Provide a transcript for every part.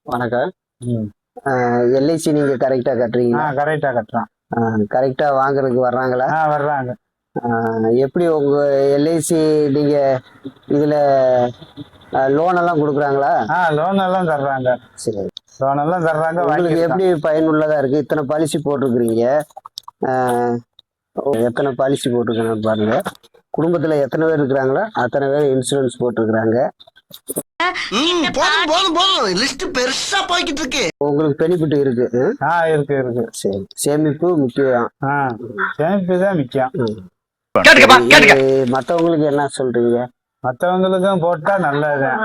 வணக்கம். ம். எல்ஐசி நீங்க கரெக்டா கட்டுறீங்களா? கரெக்டா கட்டுறான். கரெக்டா வாங்குறதுக்கு வர்றாங்களா? வர்றாங்க. எப்படி உங்க எல்ஐசி நீங்க இதுல லோன் எல்லாம் கொடுக்குறாங்களா? லோன் எல்லாம் தர்றாங்க. சரி. லோன் எல்லாம் தர்றாங்க, உங்களுக்கு வாங்கியிருக்கான். எப்படி பயனுள்ளதா இருக்கு? இத்தனை பாலிசி போட்டிருக்கிறீங்க. ஆஹ் எத்தனை பாலிசி போட்டிருக்கேன்னு பாருங்க. குடும்பத்துல எத்தனை பேர் இருக்கிறாங்களோ அத்தனை பேர் இன்சூரன்ஸ் போட்டிருக்கிறாங்க. போதும் போதும் போதும், லிஸ்ட் பெருசா போய்கிட்டு இருக்கு. உங்களுக்கு பெனிஃபிட் இருக்கு. இருக்கு இருக்கு. சரி, சேமிப்பு முக்கியம். சேமிப்பு தான் முக்கியம். மற்றவங்களுக்கு என்ன சொல்றீங்க? மற்றவங்களுக்கும் போட்டா நல்லதுதான்.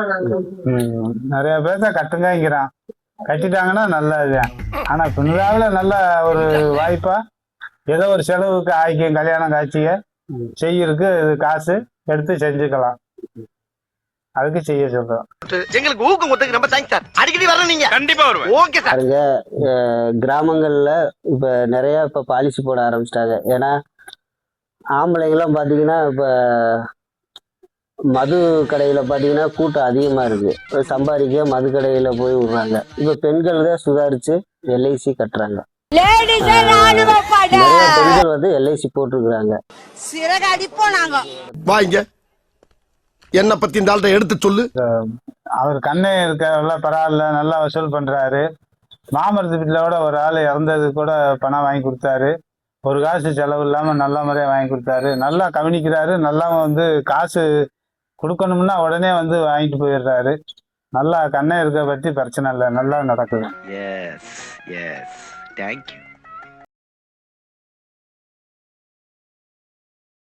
நிறைய பேர் தான் கட்டுங்கிறான், கட்டிட்டாங்கன்னா நல்லதுதான். ஆனா பின்னால நல்ல ஒரு வாய்ப்பா ஏதோ ஒரு செலவுக்கு ஆய்க்கும், கல்யாணம் காட்சிய செய்யறதுக்கு காசு எடுத்து செஞ்சுக்கலாம். அதுக்கு செய்ய சொல்றோம். எங்களுக்கு ஊக்கம் கொடுத்ததுக்கு ரொம்ப தேங்க்ஸ் சார். அடிக்கடி வரணும், நீங்க கண்டிப்பா வருவேன். Okay sir. பாருங்க, கிராமங்கள்ல இப்ப நிறைய இப்ப பாலிசி போட ஆரம்பிச்சிட்டாங்க. ஏன்னா ஆம்பளைங்கெல்லாம் பாத்தீங்கன்னா இப்ப மது கடையில பாத்தீங்கன்னா கூட்டம் அதிகமா இருக்கு. சம்பாதிக்க மது கடையில போய் விடுறாங்க. இப்ப பெண்கள் தான் சுதாரிச்சு எல்ஐசி கட்டுறாங்க. நிறைய பெண்கள் வந்து எல்ஐசி போட்டிருக்கிறாங்க. வாங்க, என்ன பத்தி இந்த ஆள்கிட்ட எடுத்து சொல்லு. அவர் கண்ணே இருக்க பரவாயில்ல, நல்லா வசூல் பண்றாரு. மாமரத்து வீட்டிலோட ஒரு ஆள் இறந்தது கூட பணம் வாங்கி கொடுத்தாரு. ஒரு காசு செலவு இல்லாம நல்ல முறையா வாங்கி கொடுத்தாரு. நல்லா கவனிக்கிறாரு. நல்லா வந்து காசு கொடுக்கணும்னா உடனே வந்து வாங்கிட்டு போயிடுறாரு. நல்லா கண்ணே இருக்க பத்தி பிரச்சனை இல்லை, நல்லா நடக்குது. Yes yes, thank you.